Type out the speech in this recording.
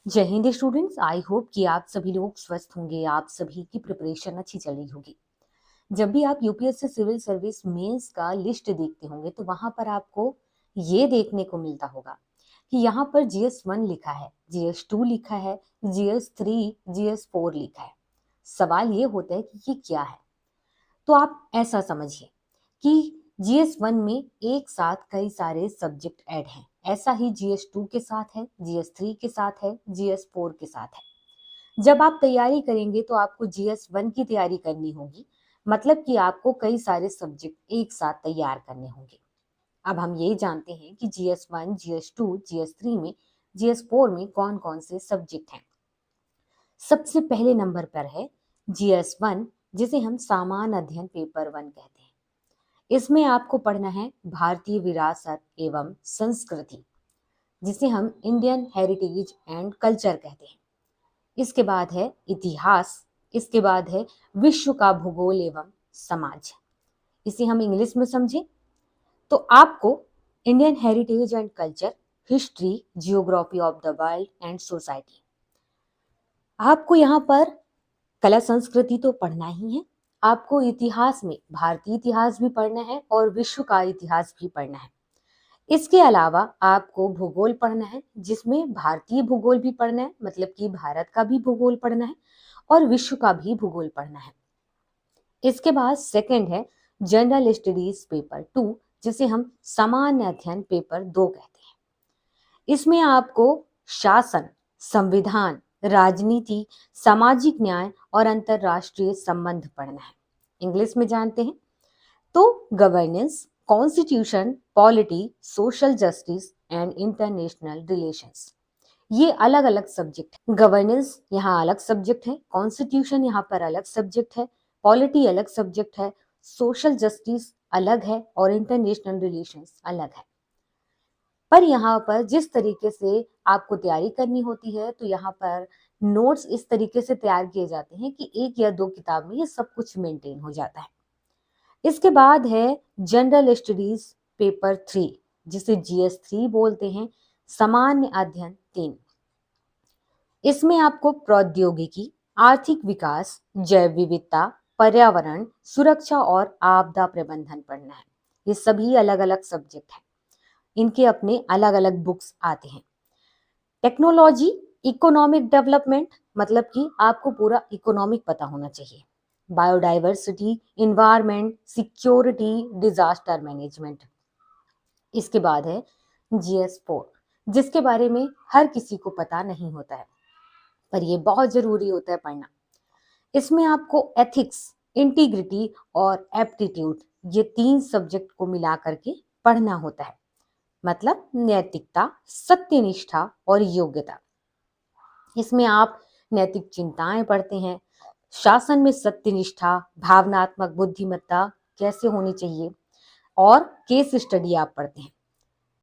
जय Hind students. I hope कि आप सभी लोग स्वस्थ होंगे, आप सभी की प्रिपरेशन अच्छी चल रही होगी। जब भी आप यूपीएससी सिविल सर्विस मेंस का लिस्ट देखते होंगे तो वहां पर आपको ये देखने को मिलता होगा कि यहाँ पर GS1 लिखा है, GS2 लिखा है, GS3, GS4 लिखा है। सवाल ये होता है कि ये क्या है। तो आप ऐसा समझिए कि GS1 में एक साथ कई सारे सब्जेक्ट ऐड हैं। ऐसा ही GS2 के साथ है, GS3 के साथ है, GS4 के साथ है। जब आप तैयारी करेंगे तो आपको GS1 की तैयारी करनी होगी, मतलब कि आपको कई सारे सब्जेक्ट एक साथ तैयार करने होंगे। अब हम ये जानते हैं कि GS1, GS2, GS3 में, GS4 में कौन कौन से सब्जेक्ट हैं। सबसे पहले नंबर पर है GS1, जिसे हम सामान्य अध्ययन पेपर 1 कहते हैं। इसमें आपको पढ़ना है भारतीय विरासत एवं संस्कृति, जिसे हम इंडियन हेरिटेज एंड कल्चर कहते हैं। इसके बाद है इतिहास, इसके बाद है विश्व का भूगोल एवं समाज। इसे हम इंग्लिश में समझें तो आपको Indian heritage and culture, history, geography of the world and society. आपको यहाँ पर कला संस्कृति तो पढ़ना ही है, आपको इतिहास में भारतीय इतिहास भी पढ़ना है और विश्व का इतिहास भी पढ़ना है। इसके अलावा आपको भूगोल पढ़ना है, जिसमें भारतीय भूगोल भी पढ़ना है, मतलब कि भारत का भी भूगोल पढ़ना है और विश्व का भी भूगोल पढ़ना है। इसके बाद सेकंड है जनरल स्टडीज पेपर 2, जिसे हम सामान्य अध्ययन पेपर 2 कहते हैं। इसमें आपको शासन, संविधान, राजनीति, सामाजिक न्याय और अंतरराष्ट्रीय संबंध पढ़ना है। इंग्लिश में जानते हैं तो governance, constitution, polity, social justice and international relations. ये अलग अलग सब्जेक्ट है। गवर्नेंस यहाँ अलग सब्जेक्ट है, कॉन्स्टिट्यूशन यहाँ पर अलग सब्जेक्ट है, पॉलिटी अलग सब्जेक्ट है, सोशल जस्टिस अलग है और इंटरनेशनल रिलेशंस अलग है। पर यहाँ पर जिस तरीके से आपको तैयारी करनी होती है तो यहाँ पर नोट्स इस तरीके से तैयार किए जाते हैं कि 1 या 2 किताब में ये सब कुछ मेंटेन हो जाता है। इसके बाद है जनरल स्टडीज पेपर 3, जिसे GS3 बोलते हैं, सामान्य अध्ययन 3। इसमें आपको प्रौद्योगिकी, आर्थिक विकास, जैव विविधता, पर्यावरण, सुरक्षा और आपदा प्रबंधन पढ़ना है। ये सभी अलग अलग सब्जेक्ट हैं, इनके अपने अलग अलग बुक्स आते हैं। टेक्नोलॉजी, इकोनॉमिक डेवलपमेंट, मतलब कि आपको पूरा इकोनॉमिक पता होना चाहिए। Biodiversity, environment, security, disaster management. इसके बाद है GS4, जिसके बारे में हर किसी को पता नहीं होता है, पर ये बहुत जरूरी होता है पढ़ना। इसमें आपको एथिक्स, इंटीग्रिटी और एप्टीट्यूड, ये 3 सब्जेक्ट को मिला करके पढ़ना होता है, मतलब नैतिकता, सत्यनिष्ठा और योग्यता। इसमें आप नैतिक चिंताएं पढ़ते हैं, शासन में सत्यनिष्ठा, भावनात्मक बुद्धिमत्ता कैसे होनी चाहिए और केस स्टडी आप पढ़ते हैं।